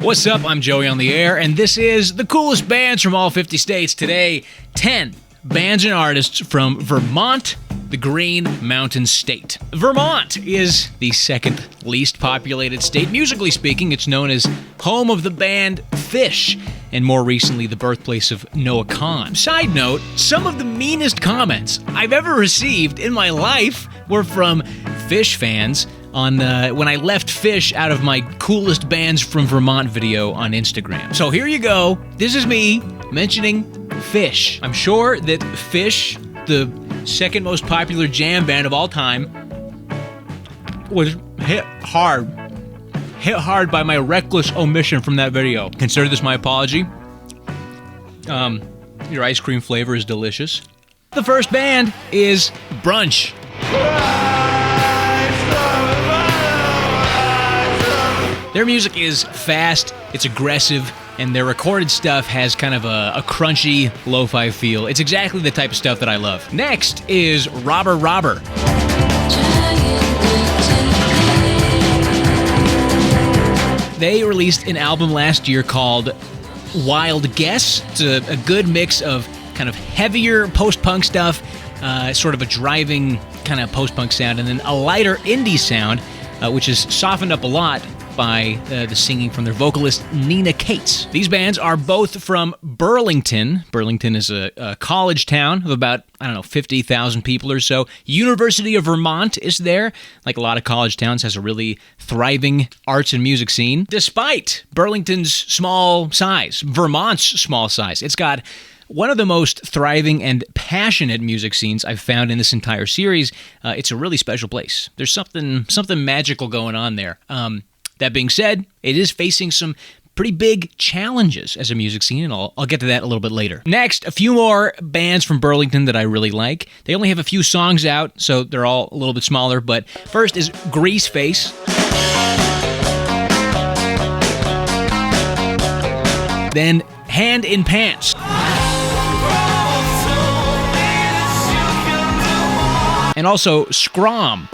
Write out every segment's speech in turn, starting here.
What's up? I'm Joey on the air, and this is the coolest bands from all 50 states. Today, 10 bands and artists from Vermont, the Green Mountain State. Vermont is the second least populated state. Musically speaking, it's known as home of the band Phish, and more recently, the birthplace of Noah Kahan. Side note, some of the meanest comments I've ever received in my life were from Phish fans on when I left Phish out of my coolest bands from Vermont video on Instagram. So here you go. This is me mentioning Phish. I'm sure that Phish, the second most popular jam band of all time, was hit hard by my reckless omission from that video. Consider this my apology. Your ice cream flavor is delicious. The first band is Brunch. Their music is fast, it's aggressive, and their recorded stuff has kind of a crunchy, lo-fi feel. It's exactly the type of stuff that I love. Next is Robber Robber. They released an album last year called Wild Guess. It's a good mix of kind of heavier post-punk stuff, sort of a driving kind of post-punk sound, and then a lighter indie sound, which is softened up a lot by the singing from their vocalist, Nina Cates. These bands are both from Burlington. Burlington is a college town of about, 50,000 people or so. University of Vermont is there. Like a lot of college towns, has a really thriving arts and music scene. Despite Burlington's small size, Vermont's small size, it's got one of the most thriving and passionate music scenes I've found in this entire series. It's a really special place. There's something magical going on there. That being said, it is facing some pretty big challenges as a music scene, and I'll get to that a little bit later. Next, a few more bands from Burlington that I really like. They only have a few songs out, so they're all a little bit smaller, but first is Grease Face. Then Hand in Pants. And also Scrom.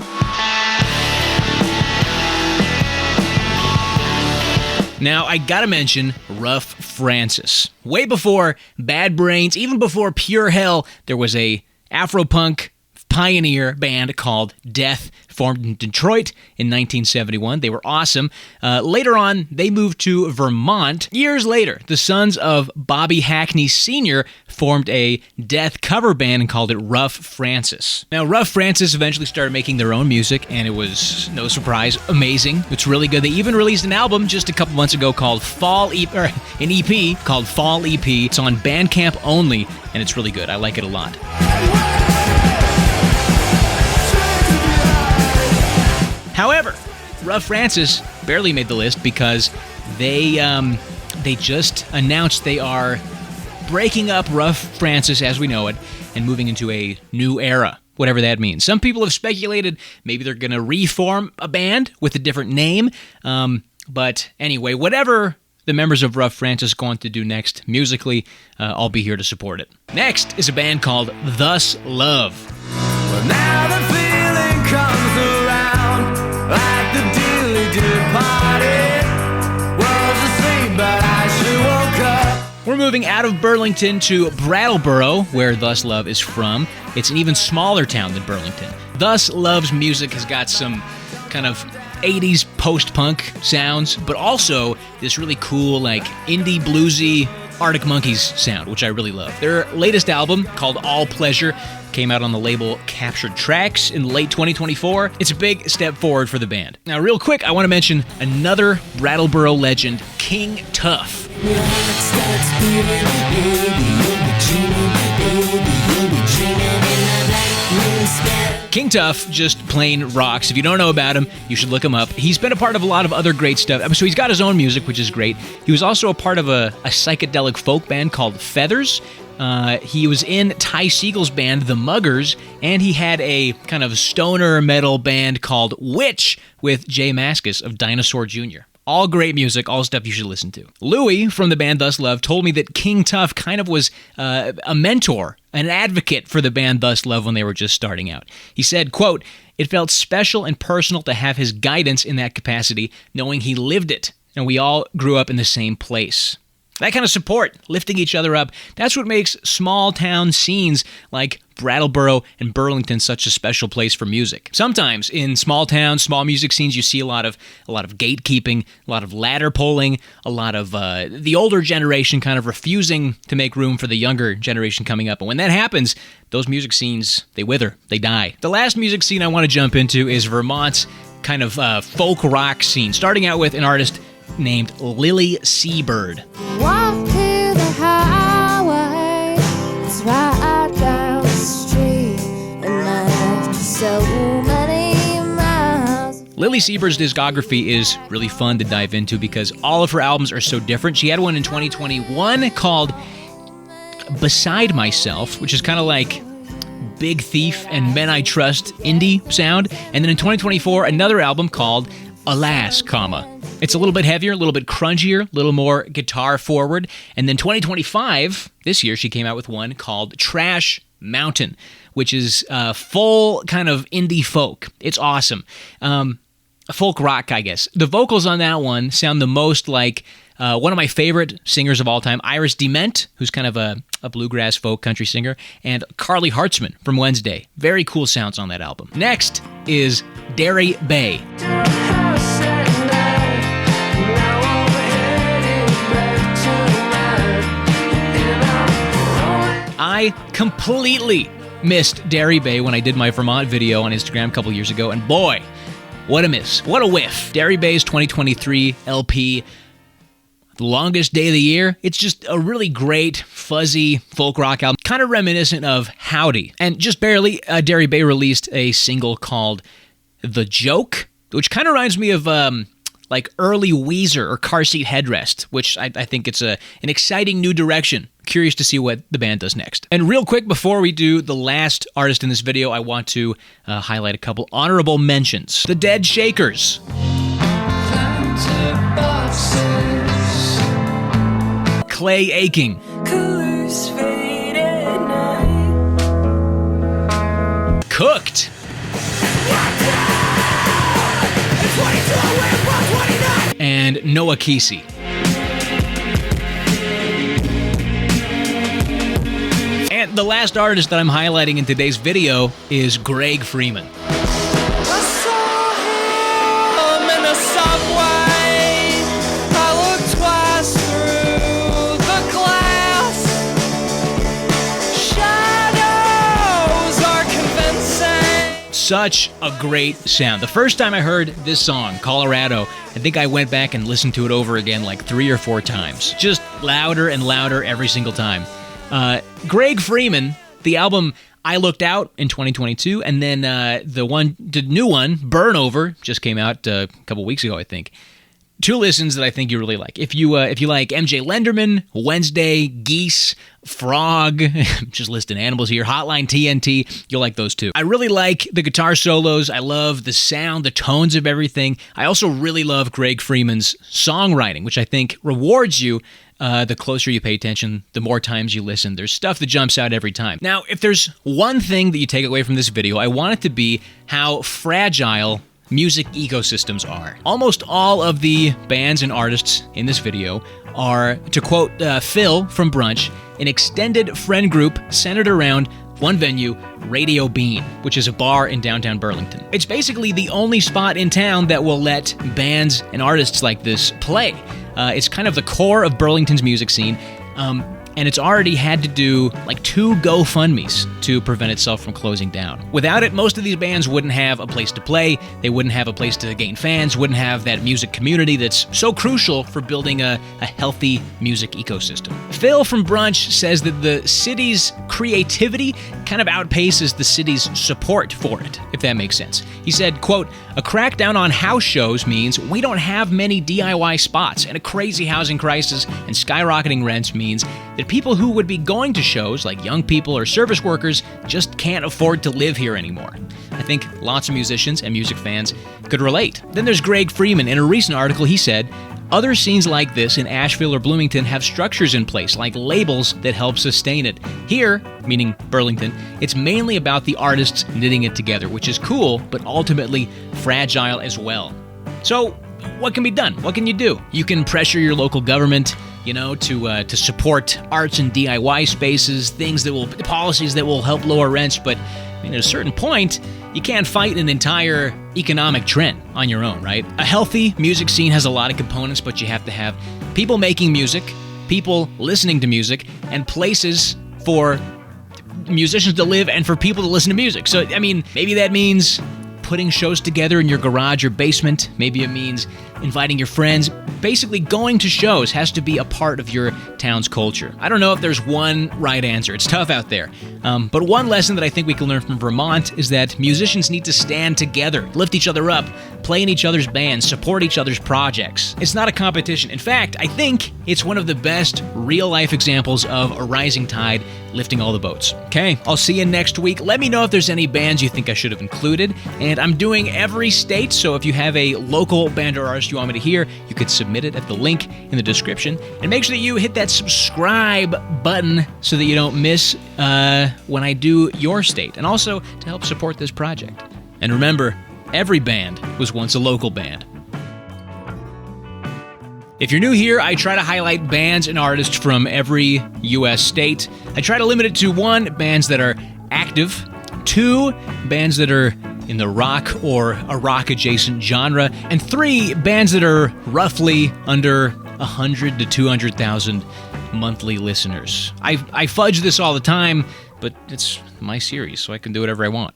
Now, I gotta mention Rough Francis. Way before Bad Brains, even before Pure Hell, there was a Afro-punk pioneer band called Death, formed in Detroit in 1971. They were awesome. Later on, they moved to Vermont. Years later, the sons of Bobby Hackney Sr. formed a Death cover band and called it Rough Francis. Now, Rough Francis eventually started making their own music, and it was, no surprise, amazing. It's really good. They even released an album just a couple months ago called an EP called Fall EP. It's on Bandcamp only, and it's really good. I like it a lot. However, Rough Francis barely made the list because they just announced they are breaking up Rough Francis as we know it and moving into a new era, whatever that means. Some people have speculated maybe they're going to reform a band with a different name. But anyway, whatever the members of Rough Francis go on to do next musically, I'll be here to support it. Next is a band called Thus Love. Well, now the feeling comes around. Like the dilly-doo party was asleep, but I sure woke up. We're moving out of Burlington to Brattleboro, where Thus Love is from. It's an even smaller town than Burlington. Thus Love's music has got some kind of 80s post-punk sounds, but also this really cool, like, indie bluesy Arctic Monkeys sound, which I really love. Their latest album, called All Pleasure, came out on the label Captured Tracks in late 2024. It's a big step forward for the band. Now, real quick, I want to mention another Brattleboro legend, King Tuff. King Tuff just plain rocks. If you don't know about him, you should look him up. He's been a part of a lot of other great stuff. So he's got his own music, which is great. He was also a part of a psychedelic folk band called Feathers. He was in Ty Segal's band, The Muggers, and he had a kind of stoner metal band called Witch with Jay Mascis of Dinosaur Jr. All great music, all stuff you should listen to. Louis from the band Thus Love told me that King Tuff kind of was a mentor, an advocate for the band Thus Love when they were just starting out. He said, quote, "It felt special and personal to have his guidance in that capacity, knowing he lived it. and we all grew up in the same place. That kind of support, lifting each other up, that's what makes small town scenes like Brattleboro and Burlington such a special place for music. Sometimes in small towns, small music scenes, you see a lot of gatekeeping, a lot of ladder pulling, a lot of the older generation kind of refusing to make room for the younger generation coming up. And when that happens, those music scenes, they wither, they die. The last music scene I want to jump into is Vermont's kind of folk rock scene, starting out with an artist named Lily Seabird. Walk to the highway, it's right down the street, and after so many miles. Lily Seabird's discography is really fun to dive into because all of her albums are so different. She had one in 2021 called Beside Myself, which is kind of like Big Thief and Men I Trust indie sound. And then in 2024, another album called Alas, comma. It's a little bit heavier, a little bit crunchier, a little more guitar forward. And then 2025, this year, she came out with one called Trash Mountain, which is full kind of indie folk. It's awesome. Folk rock, I guess. The vocals on that one sound the most like one of my favorite singers of all time, Iris DeMent, who's kind of a bluegrass folk country singer, and Carly Hartzman from Wednesday. Very cool sounds on that album. Next is Derry Bay. I completely missed Derry Bay when I did my Vermont video on Instagram a couple years ago, and boy, what a miss. What a whiff. Derry Bay's 2023 LP, The Longest Day of the Year. It's just a really great, fuzzy folk rock album, kind of reminiscent of Howdy. And just barely, Derry Bay released a single called The Joke, which kind of reminds me of like early Weezer or Car Seat Headrest, which I think it's an exciting new direction. Curious to see what the band does next. And real quick, before we do the last artist in this video, I want to highlight a couple honorable mentions. The Dead Shakers. Clay Aiking. Cooked. And Noah Kesey. And the last artist that I'm highlighting in today's video is Greg Freeman. I saw him in the subway. I looked twice through the glass. Shadows are convincing. Such a great sound. The first time I heard this song, Colorado, I think I went back and listened to it over again like 3 or 4 times. Just louder and louder every single time. Greg Freeman, the album I Looked Out in 2022, and then the new one, Burn Over, just came out a couple weeks ago, I think. 2 listens that I think you really like. If you like MJ Lenderman, Wednesday, Geese, Frog, just listing animals here, Hotline TNT, you'll like those too. I really like the guitar solos. I love the sound, the tones of everything. I also really love Greg Freeman's songwriting, which I think rewards you the closer you pay attention, the more times you listen. There's stuff that jumps out every time. Now, if there's one thing that you take away from this video, I want it to be how fragile music ecosystems are. Almost all of the bands and artists in this video are, to quote Phil from Brunch, an extended friend group centered around one venue, Radio Bean, which is a bar in downtown Burlington. It's basically the only spot in town that will let bands and artists like this play. It's kind of the core of Burlington's music scene, and it's already had to do like 2 GoFundMes to prevent itself from closing down. Without it, most of these bands wouldn't have a place to play, they wouldn't have a place to gain fans, wouldn't have that music community that's so crucial for building a healthy music ecosystem. Phil from Brunch says that the city's creativity kind of outpaces the city's support for it, if that makes sense. He said, quote, "A crackdown on house shows means we don't have many DIY spots, and a crazy housing crisis and skyrocketing rents means that people who would be going to shows, like young people or service workers, just can't afford to live here anymore." I think lots of musicians and music fans could relate. Then there's Greg Freeman. In a recent article, he said, "Other scenes like this in Asheville or Bloomington have structures in place, like labels that help sustain it. Here," meaning Burlington, "it's mainly about the artists knitting it together, which is cool, but ultimately fragile as well." So, what can be done? What can you do? You can pressure your local government, to support arts and DIY spaces, policies that will help lower rents. But at a certain point, you can't fight an entire economic trend on your own, right? A healthy music scene has a lot of components, but you have to have people making music, people listening to music, and places for musicians to live and for people to listen to music. So, maybe that means putting shows together in your garage or basement. Maybe it means inviting your friends. Basically, going to shows has to be a part of your town's culture. I don't know if there's one right answer. It's tough out there. But one lesson that I think we can learn from Vermont is that musicians need to stand together, lift each other up, play in each other's bands, support each other's projects. It's not a competition. In fact, I think it's one of the best real-life examples of a rising tide lifting all the boats. Okay, I'll see you next week. Let me know if there's any bands you think I should have included. And I'm doing every state, so if you have a local band or artist you want me to hear, you could submit it at the link in the description. And make sure that you hit that subscribe button so that you don't miss when I do your state, and also to help support this project. And remember, every band was once a local band. If you're new here, I try to highlight bands and artists from every U.S. state. I try to limit it to 1, bands that are active, 2, bands that are in the rock or a rock-adjacent genre, and 3, bands that are roughly under 100 to 200,000 monthly listeners. I fudge this all the time, but it's my series, so I can do whatever I want.